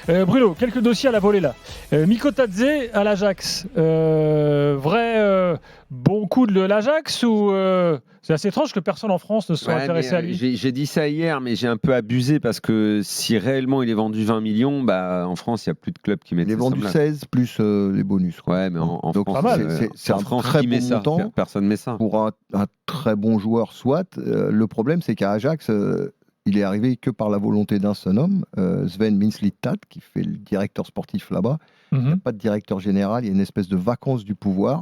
Bruno, quelques dossiers à la volée là. Mikotadze à l'Ajax. Vrai bon coup de l'Ajax ou c'est assez étrange que personne en France ne soit intéressé à lui. J'ai dit ça hier, mais j'ai un peu abusé parce que si réellement il est vendu 20 millions, en France, il n'y a plus de clubs qui mettent ça. Il est vendu 16 plus les bonus. Quoi. Ouais, mais en Donc, France, c'est un France, très qui met bon ça montant. Personne ne met ça. Pour un très bon joueur, soit. Le problème, c'est qu'à Ajax, il est arrivé que par la volonté d'un seul homme, Sven Mislintat, qui fait le directeur sportif là-bas. Il n'y a pas de directeur général, il y a une espèce de vacance du pouvoir.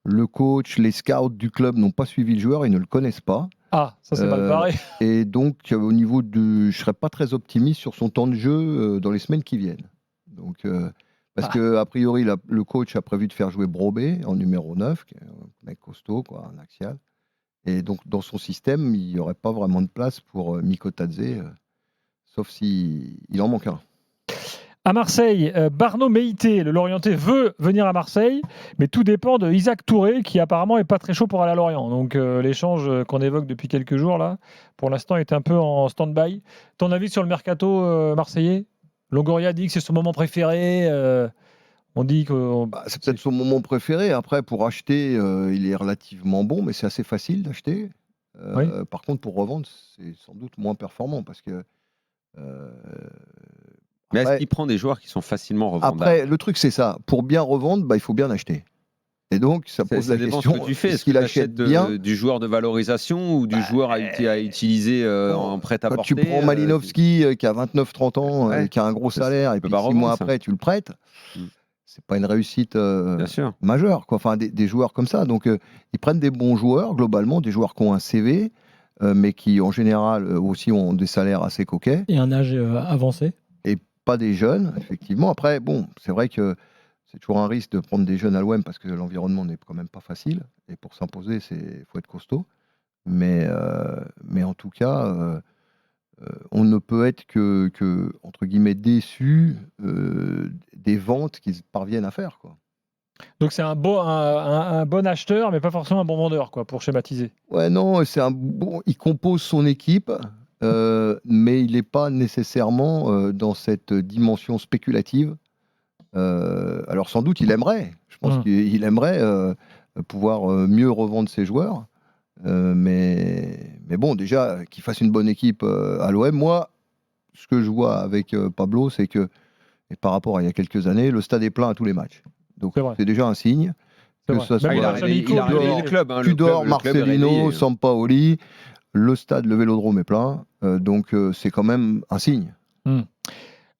Le coach, les scouts du club n'ont pas suivi le joueur, ils ne le connaissent pas. Ah, ça c'est mal barré. Et donc, au niveau je ne serais pas très optimiste sur son temps de jeu dans les semaines qui viennent. Donc, parce qu'a priori, le coach a prévu de faire jouer Brobé en numéro 9, qui est un mec costaud, quoi, un axial. Et donc, dans son système, il n'y aurait pas vraiment de place pour Mikotadze, sauf s'il en manque un. À Marseille, Barno Meïté, le Lorientais, veut venir à Marseille, mais tout dépend de Isaac Touré, qui apparemment n'est pas très chaud pour aller à Lorient. Donc l'échange qu'on évoque depuis quelques jours, là, pour l'instant, est un peu en stand-by. Ton avis sur le mercato marseillais ? Longoria dit que c'est son moment préféré. On dit que c'est peut-être son moment préféré. Après, pour acheter, il est relativement bon, mais c'est assez facile d'acheter. Oui. Par contre, pour revendre, c'est sans doute moins performant parce que. Mais est-ce qu'il prend des joueurs qui sont facilement revendables ? Après, le truc, c'est ça. Pour bien revendre, il faut bien acheter. Et donc, ça pose la question. Ce que tu fais. Est-ce qu'il achète bien du joueur de valorisation ou du joueur à utiliser en prêt-à-porter ? Tu prends Malinowski qui a 29-30 ans, qui a un gros salaire, et puis 6 mois après, tu le prêtes. C'est pas une réussite majeure, quoi. Enfin, des joueurs comme ça. Donc, ils prennent des bons joueurs, globalement, des joueurs qui ont un CV, mais qui, en général, aussi ont des salaires assez coquets. Et un âge avancé. Et pas des jeunes, effectivement. Après, bon, c'est vrai que c'est toujours un risque de prendre des jeunes à l'OM parce que l'environnement n'est quand même pas facile. Et pour s'imposer, il faut être costaud. Mais en tout cas, on ne peut être que entre guillemets, déçu des ventes qu'ils parviennent à faire, quoi. Donc c'est un bon acheteur, mais pas forcément un bon vendeur, quoi, pour schématiser. Ouais, non, il compose son équipe, mais il n'est pas nécessairement dans cette dimension spéculative. Alors sans doute, il aimerait. Je pense qu'il aimerait pouvoir mieux revendre ses joueurs. Mais bon, déjà, qu'il fasse une bonne équipe à l'OM. Moi, ce que je vois avec Pablo, c'est que, et par rapport à il y a quelques années, le stade est plein à tous les matchs. Donc c'est déjà un signe. Que ça soit il a réveillé le club. Tudor, Marcelino, Sampaoli, le stade, le Vélodrome est plein. Donc c'est quand même un signe.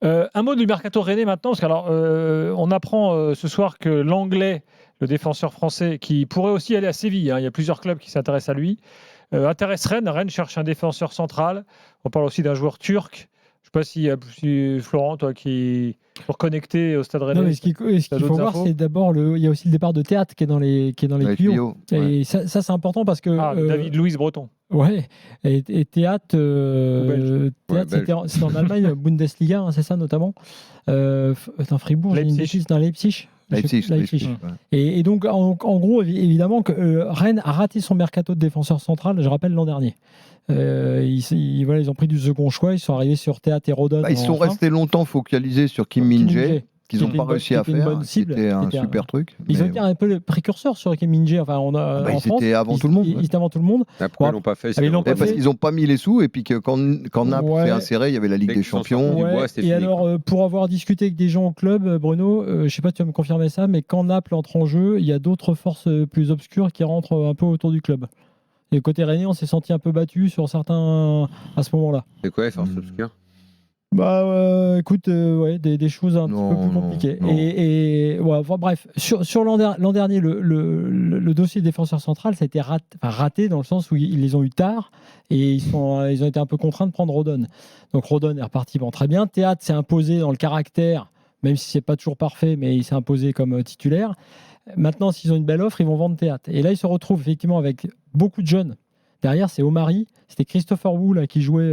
Un mot du mercato rennais maintenant, parce qu'on apprend ce soir que l'Anglais, le défenseur français, qui pourrait aussi aller à Séville, il y a plusieurs clubs qui s'intéressent à lui, intéresse Rennes. Rennes cherche un défenseur central. On parle aussi d'un joueur turc. Je ne sais pas si Florent, toi qui pour connecter au Stade Rennais. Non, mais ce qu'il faut voir, c'est d'abord il y a aussi le départ de Théâtre qui est dans les tuyaux. Et ça, c'est important parce que David Louis Breton. Ouais. Et Théâtre, c'était en Allemagne, Bundesliga, c'est ça notamment. Fribourg, Leipzig. Leipzig. Et donc, en gros, évidemment, que Rennes a raté son mercato de défenseur central, je rappelle, l'an dernier. Ils ont pris du second choix, ils sont arrivés sur Théâtre et Rodon. Ils sont restés longtemps focalisés sur Kim Min-jae, qu'ils n'ont pas réussi à faire. C'était un super truc. Ils ont été un peu le précurseur sur Kim Min-jae. Enfin, ils étaient avant tout le monde. Ils étaient avant tout le monde. Pourquoi ils l'ont pas fait parce qu'ils n'ont pas mis les sous, et puis que quand Naples s'est inséré, il y avait la Ligue des Champions. Et alors, pour avoir discuté avec des gens au club, Bruno, je ne sais pas si tu vas me confirmer ça, mais quand Naples entre en jeu, il y a d'autres forces plus obscures qui rentrent un peu autour du club. Et côté Rennais, on s'est senti un peu battu sur certains à ce moment-là. C'est quoi les forces obscures ? Écoute, des choses un petit peu plus compliquées. Bref, sur l'an dernier, le dossier défenseur central, ça a été raté dans le sens où ils les ont eu tard et ils ont été un peu contraints de prendre Rodon. Donc Rodon est reparti très bien. Théâtre s'est imposé dans le caractère, même si c'est pas toujours parfait, mais il s'est imposé comme titulaire. Maintenant, s'ils ont une belle offre, ils vont vendre Théâtre. Et là, ils se retrouvent effectivement avec beaucoup de jeunes. Derrière, c'est Omari, c'était Christopher Wu là, qui jouait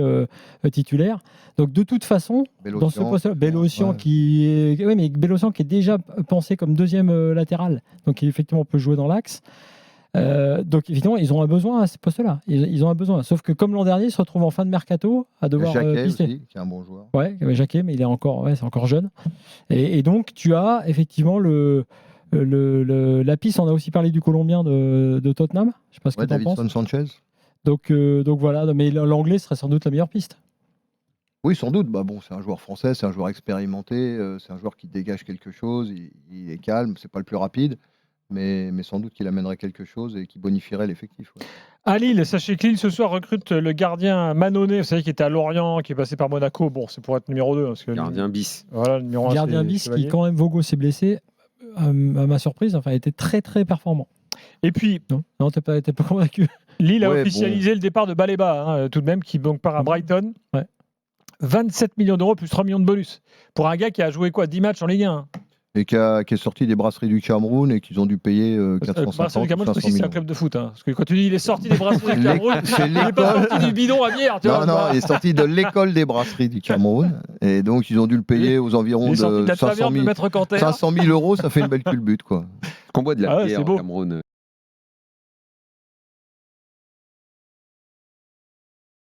titulaire. Donc, de toute façon, dans ce poste, Bélocian qui est déjà pensé comme deuxième latéral. Donc, il effectivement peut jouer dans l'axe. Donc évidemment, ils ont un besoin à ce poste-là. Ils ont un besoin. Sauf que comme l'an dernier, ils se retrouvent en fin de mercato à devoir Jacquet pister. aussi, qui est un bon joueur. Ouais, Jacquet, mais il est encore, c'est encore jeune. Et donc tu as effectivement la piste. On a aussi parlé du Colombien de Tottenham. Je sais pas ce que tu en penses. Davinson Sanchez. Donc voilà, mais l'anglais serait sans doute la meilleure piste. Oui, sans doute. Bah bon, c'est un joueur français, c'est un joueur expérimenté, c'est un joueur qui dégage quelque chose. Il est calme, c'est pas le plus rapide, mais sans doute qu'il amènerait quelque chose et qui bonifierait l'effectif. Ouais. À Lille, sachez que Lille ce soir recrute le gardien Manonnet, vous savez, qui était à Lorient, qui est passé par Monaco. Bon, c'est pour être numéro 2. Parce que Gardien bis. Voilà, le numéro 1. Gardien bis qui, quand même, Vogo s'est blessé, à ma surprise, enfin, était très très performant. Et puis, non, t'es pas convaincu. Lille a officialisé le départ de Baleba, tout de même, qui donc part à Brighton. Ouais. 27 millions d'euros plus 3 millions de bonus. Pour un gars qui a joué 10 matchs en Ligue 1. Et qui est sorti des brasseries du Cameroun et qu'ils ont dû payer 450 brasserie du Cameroun, c'est un club de foot. Parce que quand tu dis il est sorti des brasseries du Cameroun, il n'est pas sorti du bidon à bière. Non, il est sorti de l'école des brasseries du Cameroun. Et donc, ils ont dû le payer aux environs de 500 000 euros. Ça fait une belle culbute, quoi. Qu'on boit de la bière au Cameroun.